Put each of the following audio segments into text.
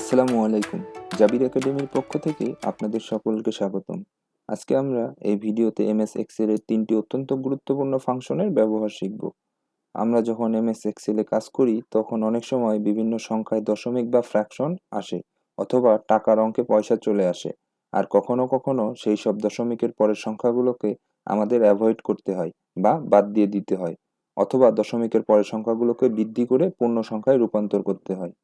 আসসালামু আলাইকুম। জাবির একাডেমির পক্ষ থেকে আপনাদের সকলকে স্বাগতম। আজকে আমরা এই ভিডিওতে এমএস এক্সেল এর ৩টি অত্যন্ত গুরুত্বপূর্ণ ফাংশনের ব্যবহার শিখব। আমরা যখন এমএস এক্সেল এ কাজ করি তখন অনেক সময় বিভিন্ন সংখ্যায় দশমিক বা ফ্র্যাকশন আসে অথবা টাকার অঙ্কে পয়সা চলে আসে। আর কখনো কখনো সেই সব দশমিকের পরের সংখ্যাগুলোকে আমাদের অ্যাভয়েড করতে হয় বা বাদ দিয়ে দিতে হয়, অথবা দশমিকের পরের সংখ্যাগুলোকে বৃদ্ধি করে পূর্ণ সংখ্যায় রূপান্তর করতে হয়।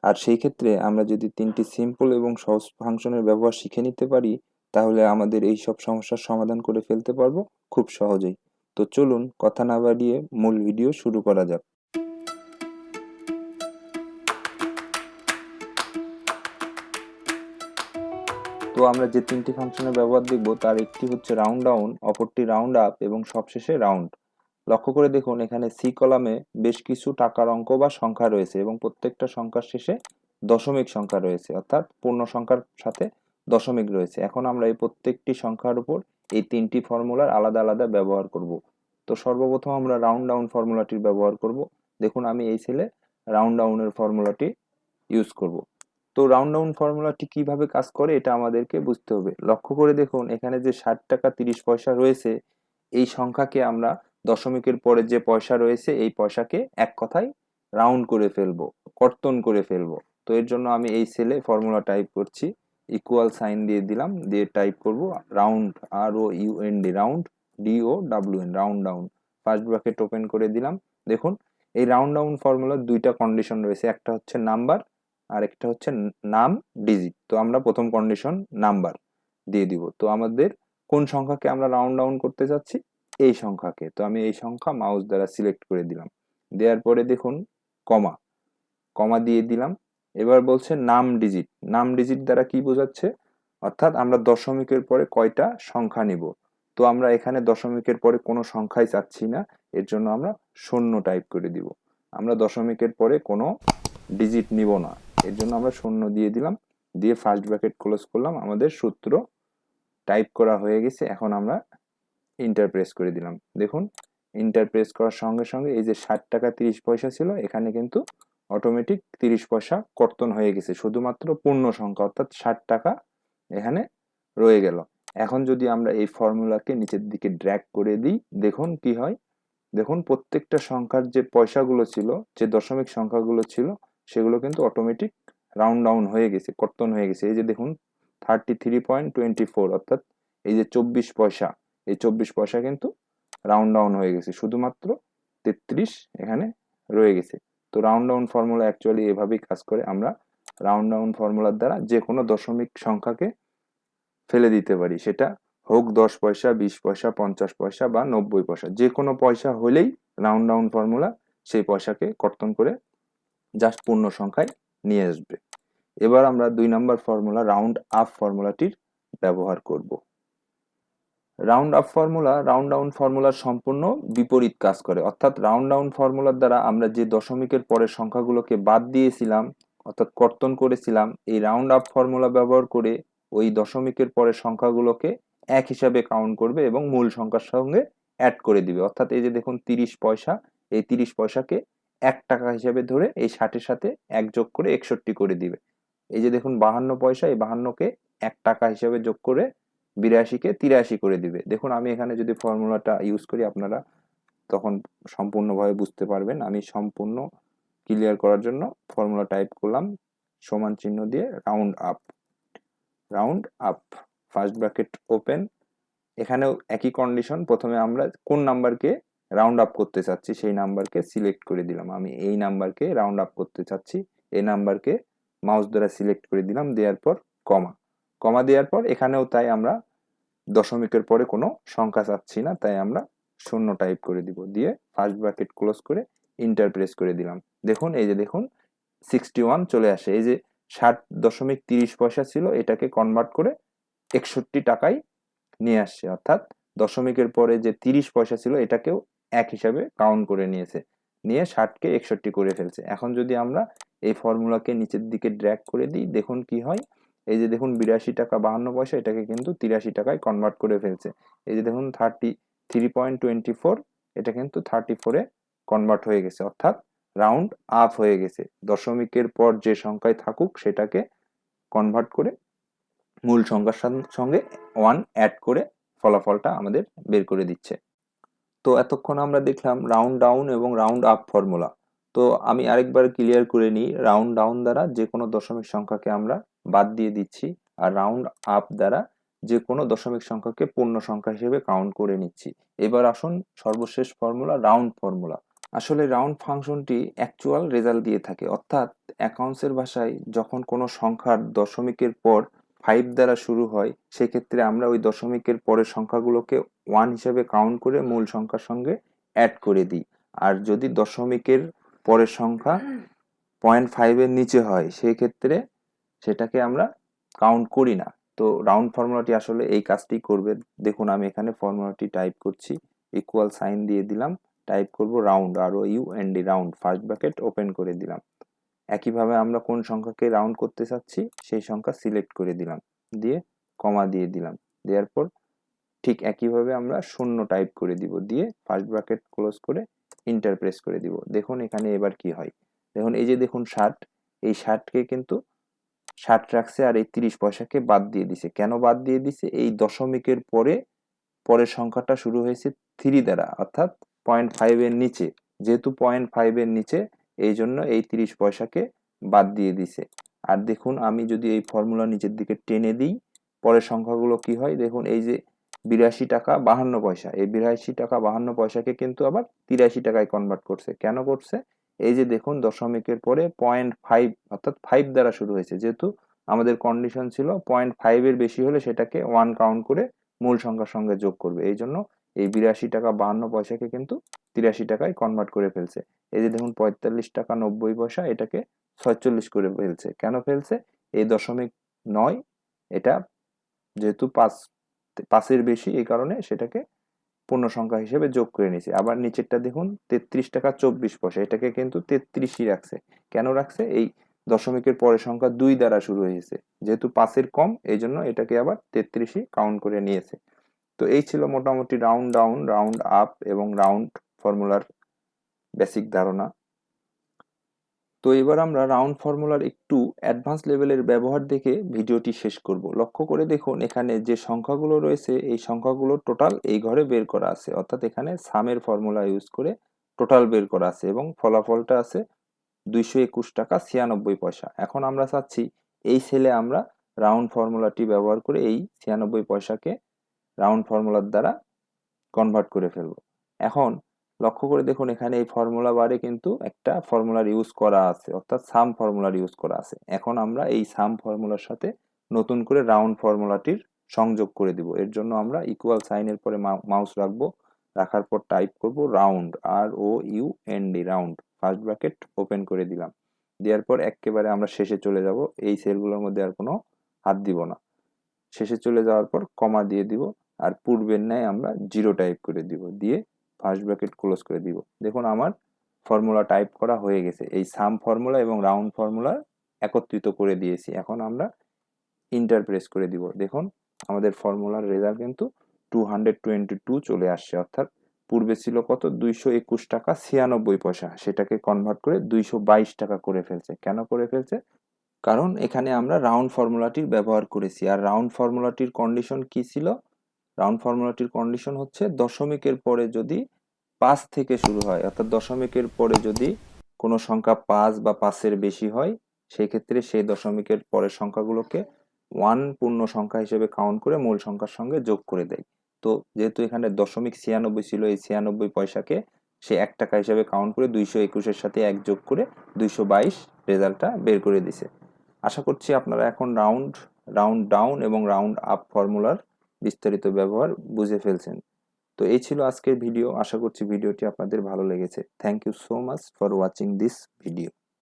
আর সেই ক্ষেত্রে আমরা যদি ৩টি সিম্পল এবং সহজ ফাংশনের ব্যবহার শিখে নিতে পারি, তাহলে আমাদের এই সব সমস্যার সমাধান করে ফেলতে পারবো খুব সহজেই। তো চলুন কথা না বাড়িয়ে মূল ভিডিও শুরু করা যাক। তো আমরা যে ৩টি ফাংশনের ব্যবহার দেখব তার একটি হচ্ছে রাউন্ড ডাউন, অপরটি রাউন্ড আপ এবং সবশেষে রাউন্ড। লক্ষ্য করে দেখুন, এখানে সি কলামে বেশ কিছু টাকার অঙ্ক বা সংখ্যা রয়েছে এবং প্রত্যেকটা সংখ্যার শেষে দশমিক সংখ্যা রয়েছে, অর্থাৎ পূর্ণ সংখ্যার সাথে দশমিক রয়েছে। এখন আমরা এই প্রত্যেকটি সংখ্যার উপর এই ৩টি ফর্মুলার আলাদা আলাদা ব্যবহার করব। তো সর্বপ্রথম আমরা রাউন্ড ডাউন ফর্মুলাটির ব্যবহার করব। দেখুন, আমি এই সেলে রাউন্ড ডাউনের ফর্মুলাটি ইউজ করব। তো রাউন্ড ডাউন ফর্মুলাটি কিভাবে কাজ করে এটা আমাদেরকে বুঝতে হবে। লক্ষ্য করে দেখুন, এখানে যে ৬০ টাকা ৩০ পয়সা রয়েছে, এই সংখ্যাকে আমরা দশমিকের পরে যে পয়সা রয়েছে এই পয়সাকে এক কথায় রাউন্ড করে ফেলবো, কর্তন করে ফেলবো। তো এর জন্য আমি এই সেলে ফর্মুলা টাইপ করছি, ইকুয়াল সাইন দিয়ে দিলাম, দিয়ে টাইপ করব round, ROUND, round, DOWN, round down. First bracket open করে দিলাম। দেখুন, এই রাউন্ড ডাউন ফর্মুলার দুইটা কন্ডিশন রয়েছে, একটা হচ্ছে নাম্বার আর একটা হচ্ছে নাম ডিজিট। তো আমরা প্রথম কন্ডিশন নাম্বার দিয়ে দিব। তো আমাদের কোন সংখ্যাকে আমরা রাউন্ড ডাউন করতে চাচ্ছি? এই সংখ্যাকে। তো আমি এই সংখ্যা মাউস দ্বারা সিলেক্ট করে দিলাম। দেওয়ার পরে দেখুন কমা, কমা দিয়ে দিলাম। এবার বলছে নাম ডিজিট। নাম ডিজিট দ্বারা কি বোঝাচ্ছে? অর্থাৎ আমরা দশমিকের পরে কয়টা সংখ্যা নিব। তো আমরা এখানে দশমিকের পরে কোনো সংখ্যাই চাচ্ছি না, এর জন্য আমরা শূন্য টাইপ করে দিব। আমরা দশমিকের পরে কোনো ডিজিট নিব না, এর জন্য আমরা শূন্য দিয়ে দিলাম। দিয়ে ফার্স্ট ব্র্যাকেট ক্লোজ করলাম। আমাদের সূত্র টাইপ করা হয়ে গেছে। এখন আমরা ইন্টার প্রেস করে দিলাম। দেখুন, ইন্টার প্রেস করার সঙ্গে সঙ্গে এই যে ৬০ টাকা ৩০ পয়সা ছিল, এখানে কিন্তু অটোমেটিক ৩০ পয়সা কর্তন হয়ে গেছে, শুধুমাত্র পূর্ণ সংখ্যা অর্থাৎ ৬০ টাকা এখানে রয়ে গেল। এখন যদি আমরা এই ফর্মুলাকে নিচের দিকে ড্র্যাগ করে দিই, দেখুন কি হয়। দেখুন, প্রত্যেকটা সংখ্যার যে পয়সাগুলো ছিল, যে দশমিক সংখ্যাগুলো ছিল, সেগুলো কিন্তু অটোমেটিক রাউন্ড ডাউন হয়ে গেছে, কর্তন হয়ে গেছে। এই যে দেখুন 33.24, অর্থাৎ এই যে 24 পয়সা, এই 24 পয়সা কিন্তু রাউন্ড ডাউন হয়ে গেছে, শুধুমাত্র 33 এখানে রয়ে গেছে। তো রাউন্ড ডাউন ফর্মুলা অ্যাকচুয়ালি এভাবেই কাজ করে। আমরা রাউন্ড ডাউন ফর্মুলার দ্বারা যে কোনো দশমিক সংখ্যাকে ফেলে দিতে পারি, সেটা হোক 10 পয়সা, 20 পয়সা, 50 পয়সা বা 90 পয়সা, যে কোনো পয়সা হলেই রাউন্ড ডাউন ফর্মুলা সেই পয়সাকে কর্তন করে জাস্ট পূর্ণ সংখ্যায় নিয়ে আসবে। এবার আমরা ২ নম্বর ফর্মুলা রাউন্ড আপ ফর্মুলাটির ব্যবহার করব। Round up formula round down ফর্মুলার সম্পূর্ণ বিপরীত কাজ করে। অর্থাৎ রাউন্ড ডাউন ফর্মুলার দ্বারা আমরা যে দশমিকের পরের সংখ্যাগুলোকে বাদ দিয়েছিলাম, অর্থাৎ কর্তন করেছিলাম, এই রাউন্ড আপ ফর্মুলা ব্যবহার করে ওই দশমিকের পরের সংখ্যাগুলোকে এক হিসাবে কাউন্ট করবে এবং মূল সংখ্যার সঙ্গে অ্যাড করে দিবে। অর্থাৎ এই যে দেখুন ৩০ পয়সা, এই ৩০ পয়সাকে ১ টাকা হিসাবে ধরে এই ৬০-এর সাথে ১ যোগ করে ৬১ করে দিবে। এই যে দেখুন ৫২ পয়সা, এই ৫২-কে ১ টাকা হিসাবে যোগ করে ৮২-কে ৮৩ করে দিবে। দেখুন, আমি এখানে যদি ফর্মুলাটা ইউজ করি আপনারা তখন সম্পূর্ণভাবে বুঝতে পারবেন। আমি সম্পূর্ণ ক্লিয়ার করার জন্য ফর্মুলা টাইপ করলাম, সমান চিহ্ন দিয়ে round up, round up, first bracket open. এখানেও একই কন্ডিশন, প্রথমে আমরা কোন নাম্বারকে রাউন্ড আপ করতে চাচ্ছি সেই নাম্বারকে সিলেক্ট করে দিলাম। আমি এই নাম্বারকে রাউন্ড আপ করতে চাচ্ছি, এই নাম্বারকে মাউস দ্বারা সিলেক্ট করে দিলাম। দেওয়ার পর কমা, কমা দেওয়ার পর এখানেও তাই আমরা দশমিকের পরে কোনো সংখ্যা চাচ্ছি না, তাই আমরা শূন্য টাইপ করে দিব। দিয়ে ফার্স্ট ব্র্যাকেট ক্লোজ করে ইন্টার প্রেস করে দিলাম। দেখুন, এই যে দেখুন 61 চলে আসে। এই যে 60.30 পয়সা ছিল, এটাকে কনভার্ট করে 61 টাকায় নিয়ে আসছে। অর্থাৎ দশমিকের পরে যে 30 পয়সা ছিল এটাকেও এক হিসাবে কাউন্ট করে নিয়েছে, নিয়ে 60-কে 61 করে ফেলছে। এখন যদি আমরা এই ফর্মুলাকে নিচের দিকে ড্র্যাগ করে দিই, দেখুন কি হয়। এই যে দেখুন ৮২ টাকা ৫২ পয়সা, এটাকে কিন্তু ৮৩ টাকায় কনভার্ট করে ফেলছে। এই যে দেখুন 33.24, এটা কিন্তু 34-এ কনভার্ট হয়ে গেছে। অর্থাৎ রাউন্ড আপ হয়ে গেছে। দশমিকের পর যে সংখ্যায় থাকুক সেটাকে কনভার্ট করে মূল সংখ্যার সঙ্গে 1 অ্যাড করে ফলাফলটা আমাদের বের করে দিচ্ছে। তো এতক্ষণ আমরা দেখলাম রাউন্ড ডাউন এবং রাউন্ড আপ ফর্মুলা। তো আমি আরেকবার ক্লিয়ার করে নিই, রাউন্ড ডাউন দ্বারা যে কোনো দশমিক সংখ্যাকে আমরা বাদ দিয়ে দিচ্ছি, আর রাউন্ড আপ দ্বারা যে কোনো দশমিক সংখ্যাকে পূর্ণ সংখ্যা হিসেবে কাউন্ট করে নিচ্ছি। এবার আসুন সর্বশেষ ফর্মুলা, রাউন্ড ফর্মুলা। আসলে রাউন্ড ফাংশনটি অ্যাকচুয়াল রেজাল্ট দিয়ে থাকে, অর্থাৎ অ্যাকাউন্টসের ভাষায় যখন কোনো সংখ্যার দশমিকের পর 5 দ্বারা শুরু হয়, সেক্ষেত্রে আমরা ওই দশমিকের পরের সংখ্যাগুলোকে 1 হিসেবে কাউন্ট করে মূল সংখ্যার সঙ্গে অ্যাড করে দিই। আর যদি দশমিকের পরের সংখ্যা 0.5 এর নিচে হয়, সেই ক্ষেত্রে সেটাকে আমরা কাউন্ট করি না। তো রাউন্ড ফর্মুলাটি আসলে এই কাজটি করবে। দেখুন আমি এখানে ফর্মুলাটি টাইপ করছি, ইকুয়াল সাইন দিয়ে দিলাম, টাইপ করব round, ROUND, round, first bracket open করে দিলাম। একইভাবে আমরা কোন সংখ্যাকে রাউন্ড করতে চাচ্ছি সেই সংখ্যা সিলেক্ট করে দিলাম, দিয়ে কমা দিয়ে দিলাম, দেওয়ার পর ঠিক একইভাবে আমরা শূন্য টাইপ করে দিব, দিয়ে ফার্স্ট ব্র্যাকেট ক্লোজ করে ইন্টার প্রেস করে দিব। দেখুন এখানে এবার কি হয়, দেখুন এই যে দেখুন 60, এই 60কে কিন্তু 60 রাখছে আর এই 30 পয়সাকে বাদ দিয়ে দিছে। কেন বাদ দিয়ে দিছে? এই দশমিকের পরের সংখ্যাটা শুরু হয়েছে 3 দ্বারা, অর্থাৎ 0.5 এর নিচে। যেহেতু 0.5 এর নিচে, এই জন্য এই 30 পয়সাকে বাদ দিয়ে দিছে। আর দেখুন আমি যদি এই ফর্মুলা নিচের দিকে টেনে দিই, পরের সংখ্যাগুলো কি হয় দেখুন, এই যে 82 টাকা 52 পয়সা, এই 82 টাকা 52 পয়সাকে কিন্তু আবার 83 টাকায় কনভার্ট করছে। কেন করছে? এই যে দেখুন দশমিকের পরে 0.5 অর্থাৎ 5 দ্বারা শুরু হয়েছে, যেহেতু আমাদের কন্ডিশন ছিল 0.5 এর বেশি হলে সেটাকে 1 কাউন্ট করে মূল সংখ্যার সঙ্গে যোগ করবে। এই জন্য এই 82 টাকা 52 পয়সাকে কিন্তু 83 টাকায় কনভার্ট করে ফেলছে। এই যে দেখুন 45 টাকা 90 পয়সা, এটাকে 46 করে ফেলছে। কেন ফেলছে? এই দশমিক নয়, এটা যেহেতু 5 এর বেশি, এই কারণে সেটাকে পূর্ণ সংখ্যা হিসেবে যোগ করে নিয়েছে। আবার নিচেরটা দেখুন 33 টাকা 24 পয়সা, এটাকে কিন্তু 33ই রাখছে। কেন রাখছে? এই দশমিকের পরের সংখ্যা 2 দ্বারা শুরু হয়েছে, যেহেতু 5 এর কম, এই জন্য এটাকে আবার 33ই কাউন্ট করে নিয়েছে। তো এই ছিল মোটামুটি রাউন্ড ডাউন, রাউন্ড আপ এবং রাউন্ড ফর্মুলার বেসিক ধারণা। তো এবার আমরা রাউন্ড ফর্মুলার একটু অ্যাডভান্স লেভেলের ব্যবহার দেখে ভিডিওটি শেষ করব। লক্ষ্য করে দেখুন এখানে যে সংখ্যাগুলো রয়েছে এই সংখ্যাগুলো টোটাল এই ঘরে বের করা আছে, অর্থাৎ এখানে সামের ফর্মুলা ইউজ করে টোটাল বের করা আছে এবং ফলাফলটা আছে 221 টাকা 96 পয়সা। এখন আমরা চাচ্ছি এই সেলে আমরা রাউন্ড ফর্মুলাটি ব্যবহার করে এই 96 পয়সাকে রাউন্ড ফর্মুলার দ্বারা কনভার্ট করে ফেলবো। এখন লক্ষ্য করে দেখুন এখানে এই ফর্মুলা বারে কিন্তু একটা ফর্মুলার ইউজ করা আছে, অর্থাৎ সাম ফর্মুলার ইউজ করা আছে। এখন আমরা এই সাম ফর্মুলার সাথে নতুন করে রাউন্ড ফর্মুলাটির সংযোগ করে দিব। এর জন্য আমরা ইকুয়াল সাইনের পরে মাউস রাখবো, রাখার পর টাইপ করব round, ROUND, round, first bracket open করে দিলাম। দেওয়ার পর একেবারে আমরা শেষে চলে যাব, এই সেলগুলোর মধ্যে আর কোনো হাত দিব না। শেষে চলে যাওয়ার পর কমা দিয়ে দিব, আর পূর্বের ন্যায় আমরা 0 টাইপ করে দিব, দিয়ে ফার্স্ট ব্র্যাকেট ক্লোজ করে দিব। দেখুন আমার ফর্মুলা টাইপ করা হয়ে গেছে। এই সাম ফর্মুলা এবং রাউন্ড ফর্মুলা একত্রিত করে দিয়েছি। এখন আমরা ইন্টার প্রেস করে দিব। দেখুন আমাদের ফর্মুলার রেজাল্ট কিন্তু 222 চলে আসছে, অর্থাৎ পূর্বে ছিল কত, 221 টাকা 96 পয়সা, সেটাকে কনভার্ট করে 222 টাকা করে ফেলছে। কেন করে ফেলছে? কারণ এখানে আমরা রাউন্ড ফর্মুলাটির ব্যবহার করেছি। আর রাউন্ড ফর্মুলাটির কন্ডিশন কি ছিল? রাউন্ড ফর্মুলাটির কন্ডিশন হচ্ছে দশমিকের পরে যদি 5 থেকে শুরু হয়, অর্থাৎ দশমিকের পরে যদি কোনো সংখ্যা 5 বা 5 এর বেশি হয়, সেই ক্ষেত্রে সেই দশমিকের পরের সংখ্যাগুলোকে 1 পূর্ণ সংখ্যা হিসেবে কাউন্ট করে মূল সংখ্যার সঙ্গে যোগ করে দেয়। তো যেহেতু এখানে দশমিক 96 ছিল, এই 96 পয়সাকে সে 1 টাকা হিসেবে কাউন্ট করে 221 এর সাথে 1 যোগ করে 222 রেজাল্টটা বের করে দিছে। আশা করছি আপনারা এখন রাউন্ড ডাউন এবং রাউন্ড আপ ফর্মুলার বিস্তারিত ব্যবহার বুঝে ফেলছেন। তো এই ছিল আজকের ভিডিও। আশা করছি ভিডিওটি আপনাদের ভালো লেগেছে। Thank you so much for watching this video.